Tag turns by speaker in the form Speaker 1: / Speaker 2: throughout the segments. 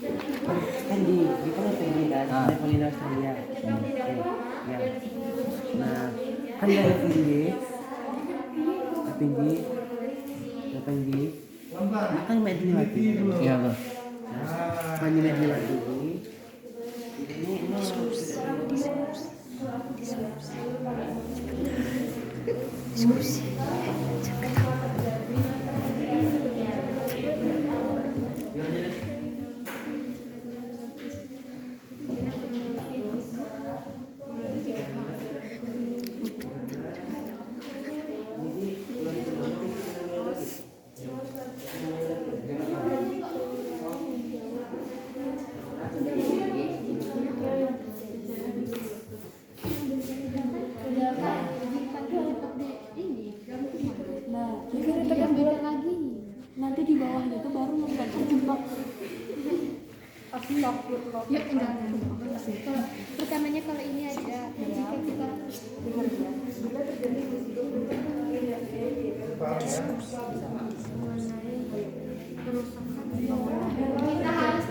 Speaker 1: Kan di kan Fendi kan, levelin Australia. Ya. Nah, kan dari Fendi, kan medley lagi.
Speaker 2: Iya bang.
Speaker 1: Kan medley lagi. Ini
Speaker 3: Diskusi. Nanti di bawahnya itu baru nggak terjebak. Ya enggak. Kalau pertamanya kalau ini ada jika kita dengar ya. Bila terjadi kerusakan kita harus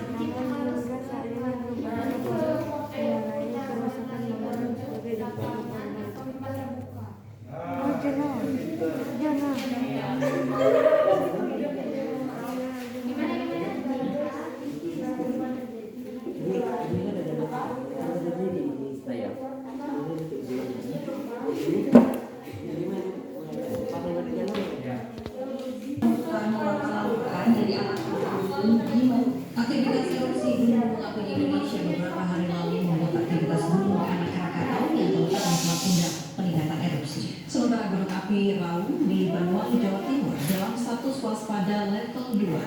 Speaker 4: Aktivitas erupsi Gunung Api di Indonesia beberapa hari lalu membuat aktivitas gunung anak Krakatau yang terletak di Selat Sunda peningkatan erupsi. Sementara Gunung Api Raung di Banyuwangi, Jawa Timur dalam status waspada level 2.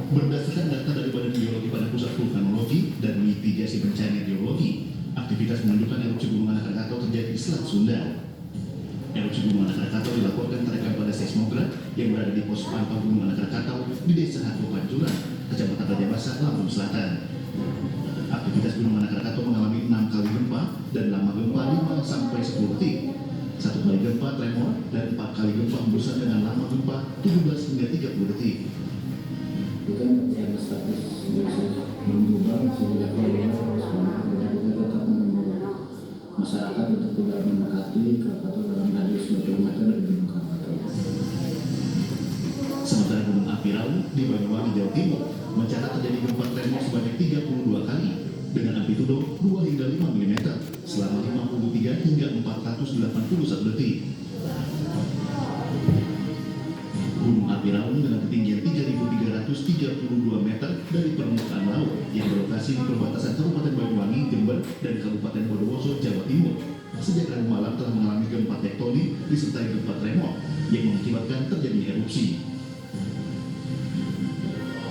Speaker 5: Berdasarkan data dari Badan Geologi Badan Pusat Vulkanologi dan Mitigasi Bencana Geologi, aktivitas menunjukkan erupsi Gunung Anak Krakatau terjadi di Selat Sunda. Erupsi Gunung Anak Krakatau dilaporkan terekam pada seismograf yang berada di pos pantau Gunung Anak Krakatau di Desa Hatu Pancuran, Kecamatan Rajabasa, Lampung Selatan. Aktivitas Gunung Anak Krakatau mengalami 6 kali gempa dan lama gempa 5 sampai 10 detik. 1 kali gempa tremor dan 4 kali gempa hembusan dengan lama gempa 17 hingga 30 detik.
Speaker 6: Bukan yang status berubah sehingga kita tetap mengimbau masyarakat untuk tidak mendekati Krakatau dalam radius 2 km dari Gunung Krakatau.
Speaker 5: Sementara Gunung Api Raung di Banyuwangi, Jawa Timur mencatat terjadi gempa tremor sebanyak 32 kali dengan amplitudo 2 hingga 5 mm selama 53 hingga 481 detik. Gunung Api Raung dengan ketinggian 3.332 meter dari permukaan laut yang berlokasi di perbatasan Kabupaten Banyuwangi, Jember, dan Kabupaten Bondowoso, Jawa Timur, sejak Rabu malam telah mengalami gempa tektonik disertai gempa tremor yang mengakibatkan terjadinya erupsi.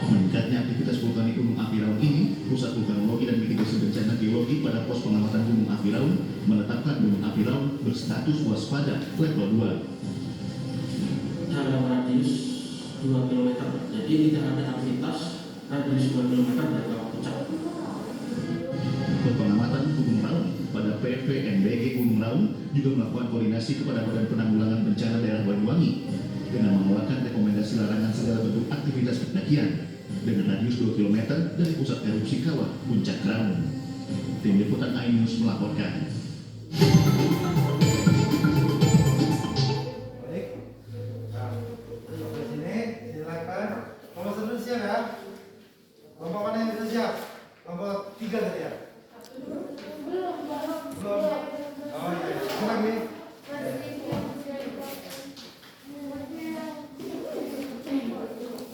Speaker 5: Meningkatnya aktivitas vulkanik Gunung Api Raung ini, Pusat Vulkanologi dan Mitigasi Bencana Geologi pada pos pengamatan Gunung Api Raung menetapkan Gunung Api Raung berstatus waspada level 2.
Speaker 7: Dalam radius 2 km, jadi tidak ada aktivitas radius 2 km dari kawah puncak.
Speaker 5: Pengamatan Gunung Raung pada PVMBG Gunung Raung juga melakukan koordinasi kepada Badan Penanggulangan Bencana Daerah Banyuwangi dengan mengeluarkan rekomendasi larangan segala bentuk aktivitas pendakian dengan radius 2 km dari pusat erupsi kawah Puncak Raung. Tim Liputan iNews melaporkan.
Speaker 8: Kelompok mana yang sudah siap? Kelompok 3 tadi ya? Belum. Oh iya, silakan nih.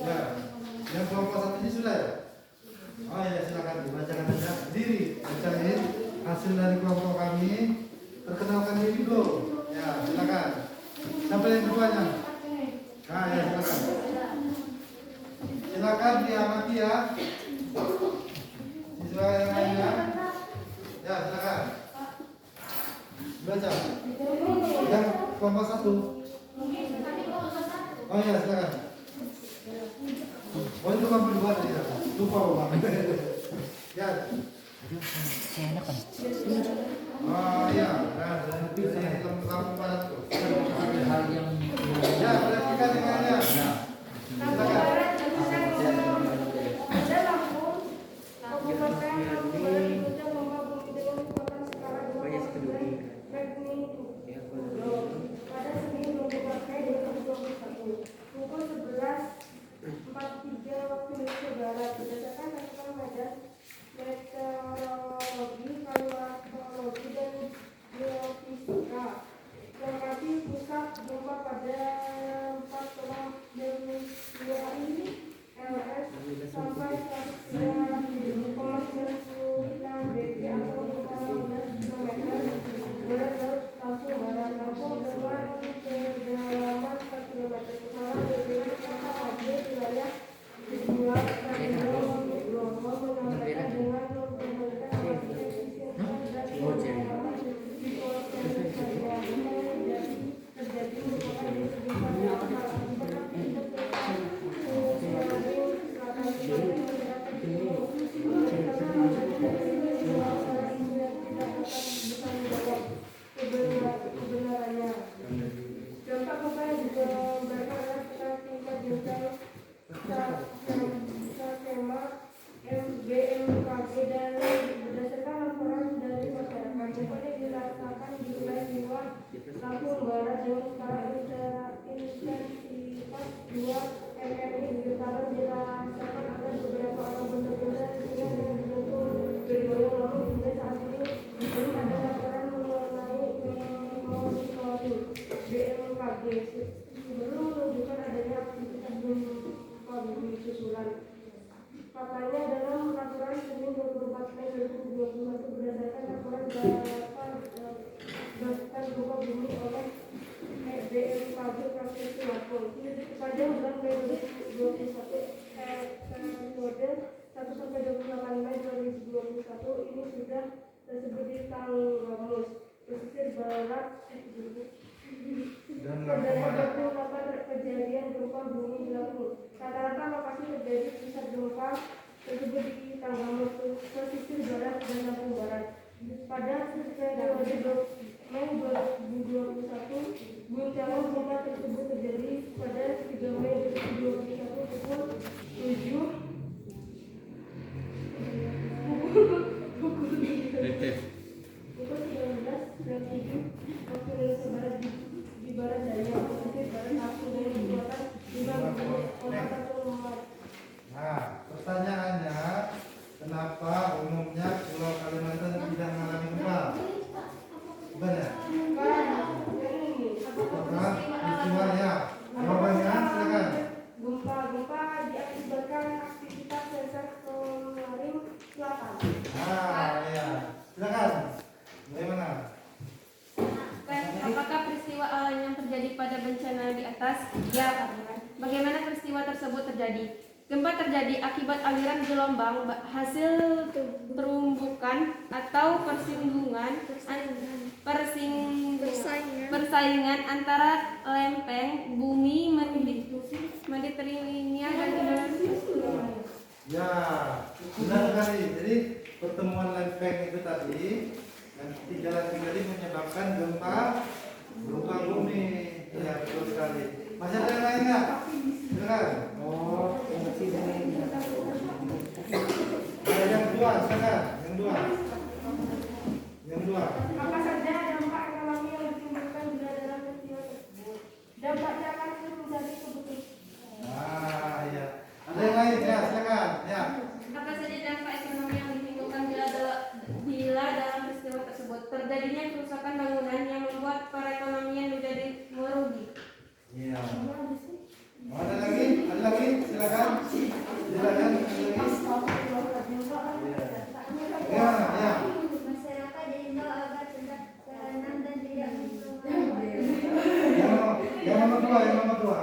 Speaker 8: Ya, yang kelompok 1 ini sudah ya? Oh iya, silakan dibacakan saja. Diri, bacain hasil dari kelompok kami. Perkenalkan diri dulu. Ya, silakan. Siapa yang keduanya? Nah, ya silakan. Silakan diamati ya. Siswa yang lainnya. Ya, silakan. Baca. Yang kelompok 1. Oh ya, silakan. Oh itu kelompok 2 tadi ya. Lupa Pak. Ya.
Speaker 2: Saya enak kan?
Speaker 8: Oh iya, nah, dari kamu pada tuh.
Speaker 2: Hal yang
Speaker 8: Ya, perhatikan yang
Speaker 9: belum menunjukkan adanya aktivitas gempa bumi susulan. Faktanya dalam peraturan Senin 24 Mei 2021 berdasarkan laporan daftar gempa bumi oleh BMKG Provinsi Lampung. Pada bulan Mei 2021 periode 1 sampai 28 Mei 2021 ini sudah tersebut di Tanggamus, pesisir barat terdapat 28 kejadian gempa bumi di Lampung. Rata-rata lokasi terjadi pusat gempa tersebut di Tanggamus, pesisir barat dan Lampung Barat. Pada periode Mei 2021, guncangan gempa tersebut terjadi pada 3 Mei 2021 pukul 19.07 waktu Indonesia Barat di barat daya pesisir barat Lampung dengan kekuatan 5,1.
Speaker 8: Nah, pertanyaannya, kenapa umumnya Pulau Kalimantan tidak mengalami gempa? Bukan ya? Apakah peristiwanya? Jawabannya silakan.
Speaker 9: Gempa diakibatkan aktivitas sesar Semeru Selatan.
Speaker 8: Ya, silakan. Bagaimana?
Speaker 10: Apakah peristiwa alam yang terjadi pada bencana di atas? Ya. Bagaimana peristiwa tersebut terjadi? Gempa terjadi akibat aliran gelombang hasil terumbukan atau persaingan antara lempeng bumi Mediterania dan Indonesia.
Speaker 8: Ya, benar sekali. Jadi pertemuan lempeng itu tadi yang tiga tadi menyebabkan gempa bumi. Ya, betul sekali. Masih ada yang lain nggak? Silakan. Ada yang kedua, silakan. Yang dua.
Speaker 9: Apa saja dampak ekonomi yang ditimbulkan bila dalam peristiwa tersebut? Dampaknya akan menjadi kebutuhan.
Speaker 8: Iya. Ada yang lain ya, silakan. Ya.
Speaker 10: Apa saja dampak ekonomi yang ditimbulkan bila dalam peristiwa tersebut? Terjadinya kerusakan bangunan yang membuat perekonomian menjadi merugi.
Speaker 8: Iya. Ada lagi? Silakan. Ya.
Speaker 3: Masyarakat diimbau agar tetap tenang dan tidak
Speaker 8: Yang nomor dua.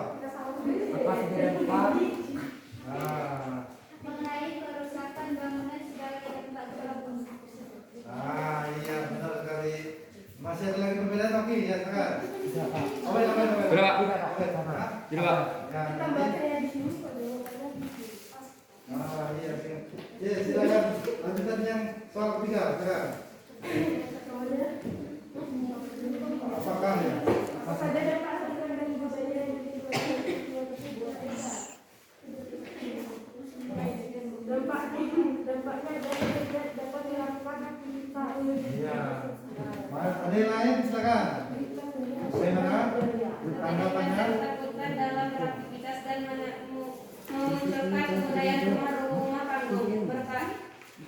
Speaker 2: Apa saja dampak?
Speaker 3: mengenai kerusakan bangunan sebagai tempat berlabuh.
Speaker 8: Iya, benar sekali. Masih ada lagi perbedaan? Oke, ya, silakan. Apa?
Speaker 2: Tidak, Pak.
Speaker 8: Ya,
Speaker 9: Kita baca ya di sini kok jawabannya.
Speaker 8: iya. Ya, silakan. Lanjutan yang soal ketiga, silakan. Apakah ya?
Speaker 9: Apa saja dampak ekonomi dan budaya yang ditimbulkan dari peristiwa tersebut? Dampaknya dapat dilakukan aktivitas.
Speaker 8: Iya. Ada yang lain, silakan. Bagaimana? Tanggapannya?
Speaker 10: Ditakutkan dalam beraktivitas dan memunculkan kebudayaan rumah panggung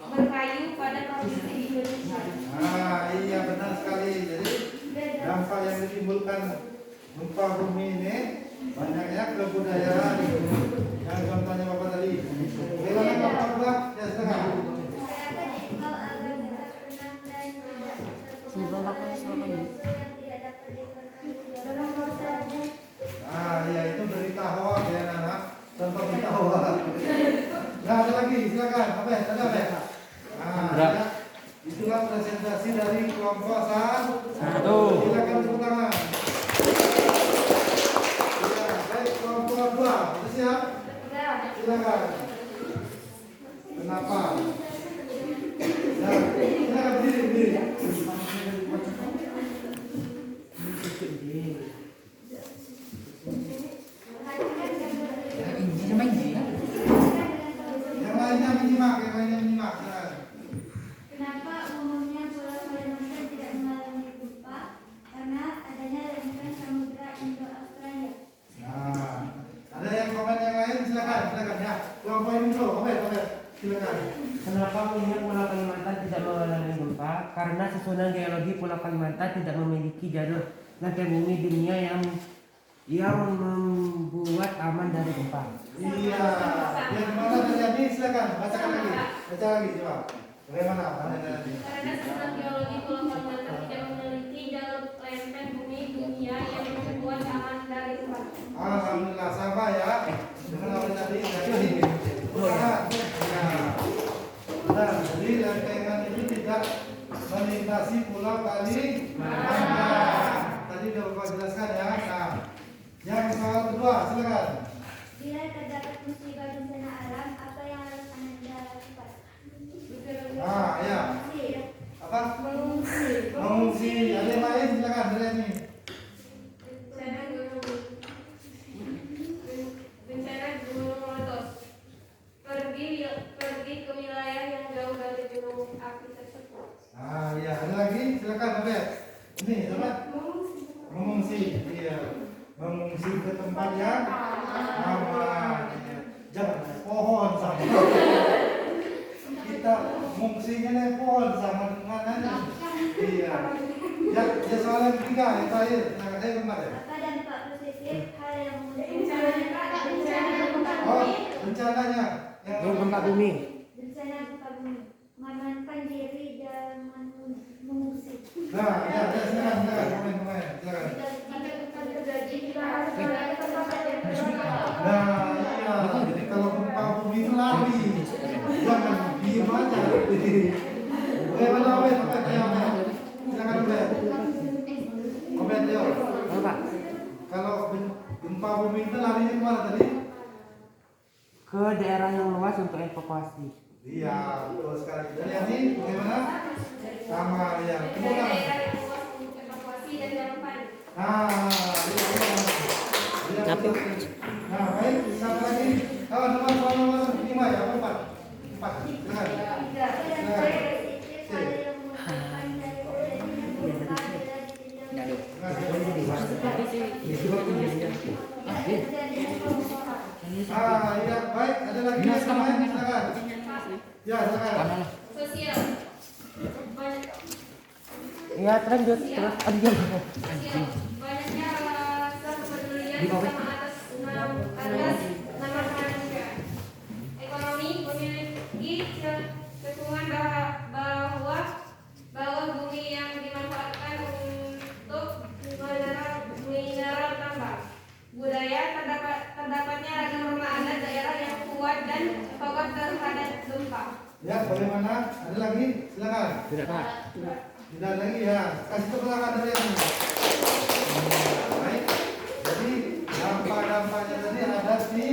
Speaker 10: berkayu pada provinsi di Indonesia.
Speaker 8: Iya, benar sekali. Jadi dampak yang ditimbulkan gempa bumi ini banyaknya kebudayaan yang contohnya Bapak tadi. Bagaimana Bapak Abdullah? Ya, silakan.
Speaker 3: Masyarakat diimbau agar tetap tenang dan tidak terpengaruh oleh isu yang tidak dapat dipertanggungjawabkan.
Speaker 8: Iya, itu berita hoax ya, anak. Contoh berita hoax. Nah, ada lagi, silakan. Apa? Ya. Itulah presentasi dari kelompok satu. Silakan tepuk tangan. Ya, baik, kelompok dua. Sudah siap? Silakan. Kenapa? Ya, silakan berdiri. Yang lainnya menyimak.
Speaker 3: Kenapa umumnya Pulau Kalimantan tidak mengalami gempa? Karena adanya lempeng Samudra Indo-Australia.
Speaker 8: Ada yang komen yang lain? Silakan ya. Kelompok ini dulu, komen. Silakan.
Speaker 1: Kenapa umumnya Pulau Kalimantan tidak mengalami gempa? Karena susunan geologi Pulau Kalimantan tidak memiliki jalur lantai bumi dunia yang Yang membuat aman dari gempa.
Speaker 8: Iya. Yang mana terjadi? Silakan bacakan lagi. Baca lagi coba. Bagaimana?
Speaker 10: Karena sistem geologi pulau Kalimantan tidak memiliki jalur lempeng bumi dunia yang membuat aman dari gempa.
Speaker 8: Alhamdulillah sama ya. Dengan apa tadi? Jadi, nah, jadi lempengan itu tidak melintasi pulau Kalimantan. Tadi sudah Bapak jelaskan ya. Nah, yang soal kedua, silakan.
Speaker 3: Bila terdapat musibah bencana alam, apa yang harus Anda lakukan?
Speaker 8: Ah, ya. Apa? Mengungsi. Ada yang lain silakan dari ini.
Speaker 10: Bencana gunung meletus. Pergi ke wilayah yang jauh dari gunung api tersebut.
Speaker 8: Ah, ya. Ada lagi? Silakan Abed. Ini, siapa? Mengungsi. Iya. Mengungsi ke tempat yang aman. Iya. Jangan naik pohon sama. Kita mengungsinya naik pohon sama mana? Iya. Ya, ya soal yang ketiga, yang terakhir. Nah, saya kemarin.
Speaker 3: Apa dampak positif hal yang
Speaker 8: Oh, rencananya
Speaker 1: Yang gempa bumi.
Speaker 3: bencana gempa bumi? Mengamankan diri dan mengungsi.
Speaker 8: Nah, ya, silakan, komen, silakan.
Speaker 3: Jika gempa terjadi, kita harus berada di tempat yang terdekat.
Speaker 8: Nah, iya. Jadi kalau gempa bumi itu lari, jangan diem aja. Bagaimana Obed? Silakan Obed. Obed, yuk.
Speaker 1: Apa?
Speaker 8: Kalau gempa bumi itu larinya kemana tadi?
Speaker 1: Ke daerah yang luas untuk evakuasi.
Speaker 8: Iya, betul sekali. Dan yang ini bagaimana? Sama ya.
Speaker 10: Dari
Speaker 8: Kemudian.
Speaker 10: daerah yang luas untuk evakuasi dan jangan panik.
Speaker 8: Nah, nah, baik. Satu lagi. Nomor 5 ya, 4. Silakan. Iya, baik. Ada lagi yang lain? Silakan. Ya, silakan.
Speaker 10: Sosial.
Speaker 1: Ya, lanjut terus.
Speaker 10: Sosial. Banyaknya rasa kepedulian bersama atas nama kemanusiaan. Ekonomi memiliki kecenderungan bahwa bumi yang dimanfaatkan untuk mineral tambang. Budaya terdapatnya ragam rumah adat daerah yang kuat dan kokoh terhadap gempa.
Speaker 8: Ya, bagaimana? Ada lagi? Silakan.
Speaker 1: Tidak, Pak.
Speaker 8: Tidak lagi ya. Kasih keterangan dari yang ini. Baik. Jadi dampak-dampaknya tadi ada di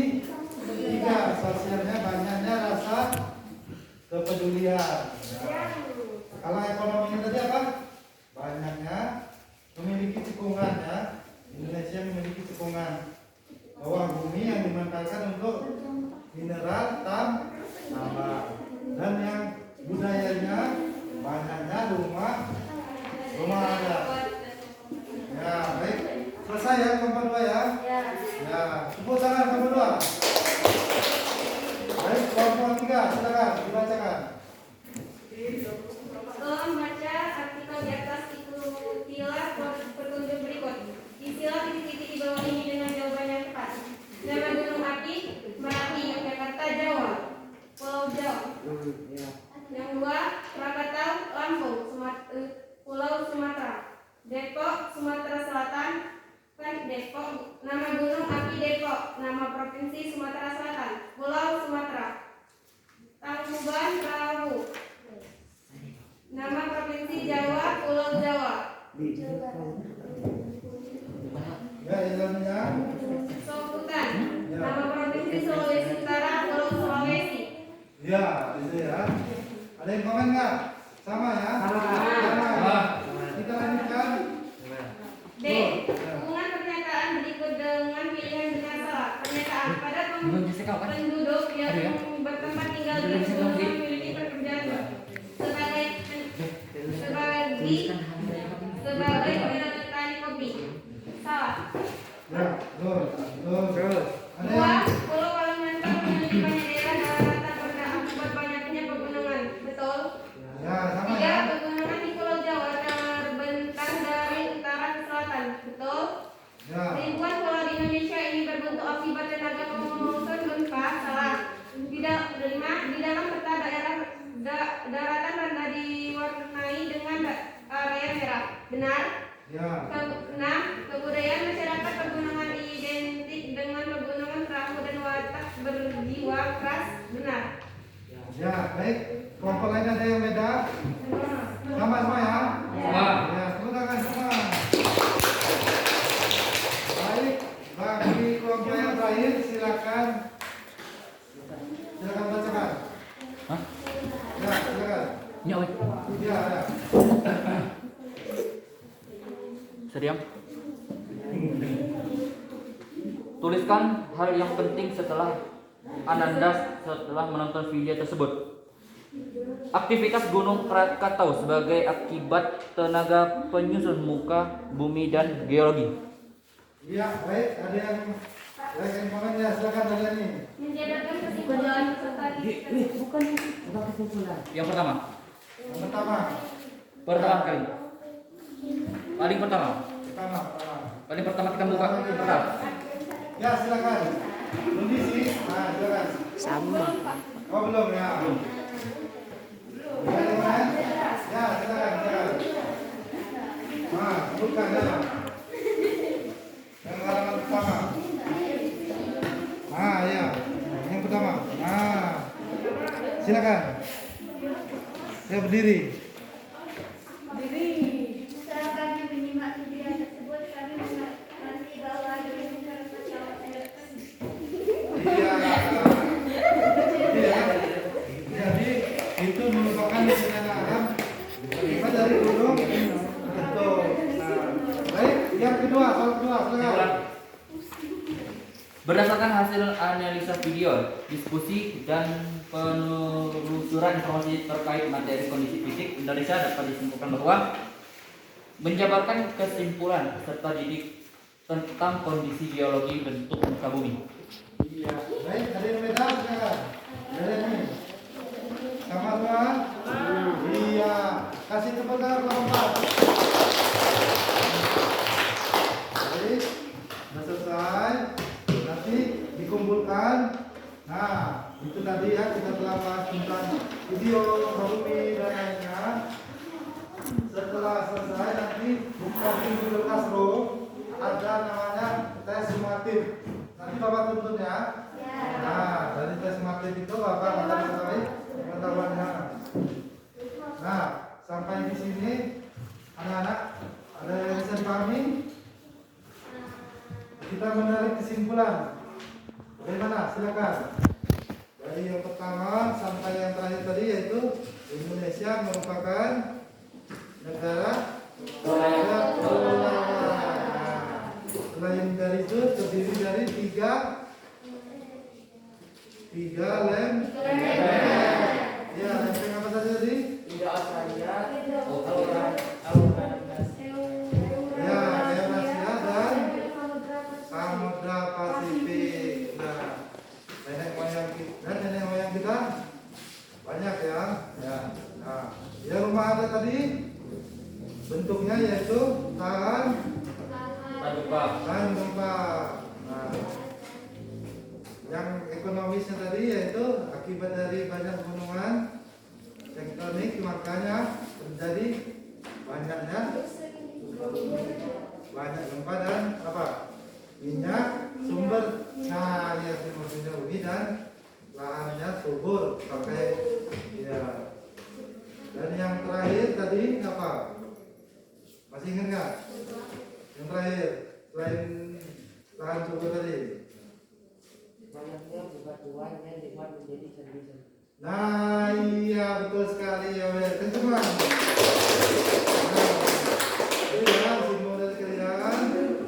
Speaker 8: 3. Sosialnya banyaknya rasa kepedulian. Nah, kalau ekonominya tadi apa? Banyaknya memiliki cekungan ya. Indonesia memiliki cekungan bawah bumi yang dimanfaatkan untuk mineral tambang. Dan yang budayanya banyaknya rumah adat. Ya, baik. Selesai ya kelompok 2 ya. Ya, tepuk tangan kelompok 2. Baik, kelompok 3 silakan dibacakan.
Speaker 10: Setelah membaca artikel di atas, ikutilah petunjuk berikut. Isilah titik-titik di bawah ini dengan jawaban yang tepat. Nama gunung api, Merapi, Yogyakarta, Jawa. Pulau Jawa. Yang 2, Krakatau, Lampung, Pulau Sumatera. Depok, Sumatera Selatan, Depok. Nama gunung api Depok. Nama provinsi Sumatera Selatan, Pulau Sumatera. Tangkuban Perahu. Nama provinsi Jawa, Pulau Jawa.
Speaker 8: Ya, jalannya.
Speaker 10: Soputan. Nama provinsi Sulawesi Utara, Pulau Sulawesi.
Speaker 8: Ya, itu ya. Ada yang komen nggak? Sama ya?
Speaker 1: Sama.
Speaker 8: Kita lanjutkan.
Speaker 10: D. Hubungan pernyataan berikut dengan pilihan benar salah. Pernyataan pada penduduk yang bertempat tinggal di gunung memiliki pekerjaan sebagai petani kopi. Salah.
Speaker 8: Ya, betul. Ada
Speaker 10: 2.
Speaker 8: yang
Speaker 10: Pulau Kalimantan memiliki banyak daerah daratan bergerak akibat banyaknya pegunungan. Betul.
Speaker 8: ya, sama
Speaker 10: 3.
Speaker 8: ya.
Speaker 10: Pegunungan di Pulau Jawa terbentang dari utara ke selatan. Betul.
Speaker 8: Ya.
Speaker 10: Ribuan pulau akibat tenaga pengurusan gempa salah. Di dalam peta daratan rendah diwarnai dengan area merah. Benar?
Speaker 8: Ya.
Speaker 10: Kebudayaan masyarakat pegunungan identik dengan pegunungan perahu dan watak berjiwa keras. Benar?
Speaker 8: Ya, baik. Kelompok lain ada yang beda? Sama semua ya? Ya, tepuk tangan semua. Baik, bagi kelompok yang terakhir silakan. Silakan bacakan.
Speaker 2: Hah?
Speaker 8: Ya, silakan.
Speaker 2: Ini apa?
Speaker 8: Ya, ya.
Speaker 2: Seriam. Tuliskan hal yang penting setelah menonton video tersebut. Aktivitas Gunung Krakatau sebagai akibat tenaga penyusun muka bumi dan geologi.
Speaker 8: Ya, baik. Ada yang komen ya, silakan ada nih.
Speaker 10: Menjadikan kesimpulan serta
Speaker 1: Bukan kesimpulan.
Speaker 2: Yang pertama.
Speaker 8: Yang pertama.
Speaker 2: Pertama kali. Paling pertama. Paling pertama kita buka peta.
Speaker 8: Ya, silakan. Belum diisi. Nah, silakan.
Speaker 1: Sama.
Speaker 8: Oh, belum ya. Ada yang lain? Ya, silakan. Nah, bukan ya. Yang halaman pertama. Ah, ya. Yang pertama. Nah. Silakan. Ya, berdiri.
Speaker 3: Setelah kami menyimak video tersebut, kami mengerti bahwa Gunung Krakatau
Speaker 8: Iya. Iya. Jadi itu merupakan bencana alam akibat dari gunung Krakatau. Nah, baik, yang kedua, soal kedua, silakan.
Speaker 2: Berdasarkan hasil analisa video, diskusi dan penelusuran informasi terkait materi kondisi fisik Indonesia dapat disimpulkan bahwa menjabarkan kesimpulan serta didik tentang kondisi geologi bentuk muka bumi.
Speaker 8: Iya, baik, ada yang beda, silakan. Ada ini. Sama semua? Iya, kasih tepuk tangan kelompok. Baik, sudah selesai. Nanti dikumpulkan. Nah, itu tadi ya kita telah bahas tentang video, bumi dan lainnya. Setelah selesai nanti buka di Google Classroom ada namanya tes sumatif. Nanti Bapak tuntun ya. Nah, dari tes sumatif itu Bapak akan mengetahui pengetahuannya. Nah, sampai di sini anak-anak ada yang bisa dipahami? Kita menarik kesimpulan. Bagaimana? Silakan. Dari yang pertama sampai yang terakhir tadi yaitu Indonesia merupakan negara kepulauan. Selain dari itu terdiri dari tiga lem. Ya, lempeng apa saja tadi?
Speaker 1: Tidak Australia.
Speaker 8: Ya, Eurasia dan Samudra Pasifik. Nah, nenek moyang kita banyak ya. Ya. Nah, yang rumah ada tadi bentuknya yaitu tahan gempa. Nah, yang ekonomisnya tadi yaitu akibat dari banyak gunungan tektonik makanya terjadi banyak gempa dan apa? Minyak sumber cahaya sinar bumi dan lahannya subur pakai ya. Dan yang terakhir tadi apa? Masih ingat nggak? Yang terakhir selain lahan subur tadi.
Speaker 1: Banyaknya bebatuan yang dibuat menjadi sandi-sandi.
Speaker 8: Nah, iya betul sekali ya, teman-teman. Nah, jadi ya, simpul dari kalian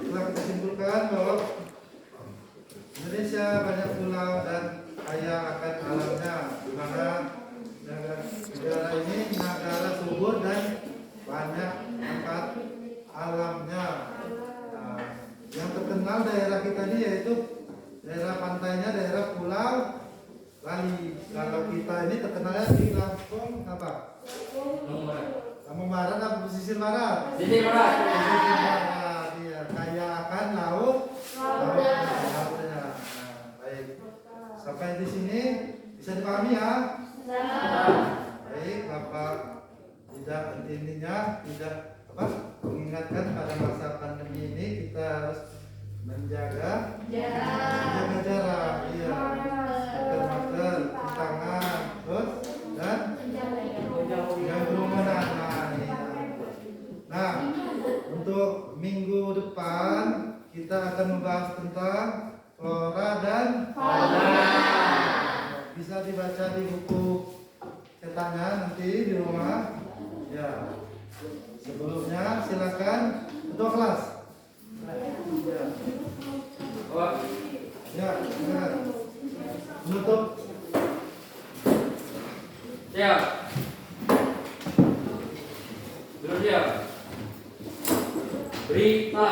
Speaker 8: telah kita simpulkan bahwa Indonesia banyak pulau dan kaya akan alamnya, di mana negara ini negara subur dan banyak angkat alamnya. Nah, yang terkenal daerah kita ini yaitu daerah pantainya, daerah pulau Bali. Kalau kita ini terkenalnya di Lampung apa? Lampung Barat apa pesisir barat?
Speaker 2: Pesisir barat.
Speaker 8: Pesisir barat. Iya, kaya akan lautnya. sampai di sini bisa dipahami ya? Baik, Bapak tidak intinya tidak mengingatkan pada masa pandemi ini kita harus menjaga jarak, iya, masker, cuci tangan, terus dan jangan kerumunan. Nah, untuk minggu depan kita akan membahas tentang flora dan fauna. Bisa dibaca di buku cetaknya nanti di rumah. Ya. Sebelumnya silakan ketua kelas. Ya, silakan. Menutup.
Speaker 2: Siap. Duduk siap. Berita.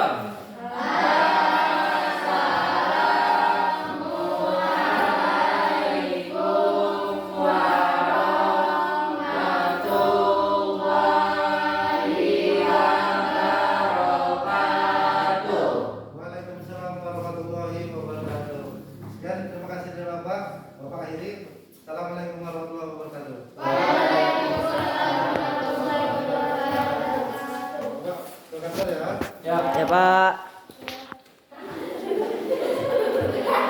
Speaker 8: Waalaikumsalam warahmatullahi wabarakatuh. Sekian, terima kasih dari Bapak. Bapak akhiri. Assalamualaikum warahmatullahi wabarakatuh. Waalaikumsalam warahmatullahi wabarakatuh. Bapak, ya.
Speaker 1: Ya Pak.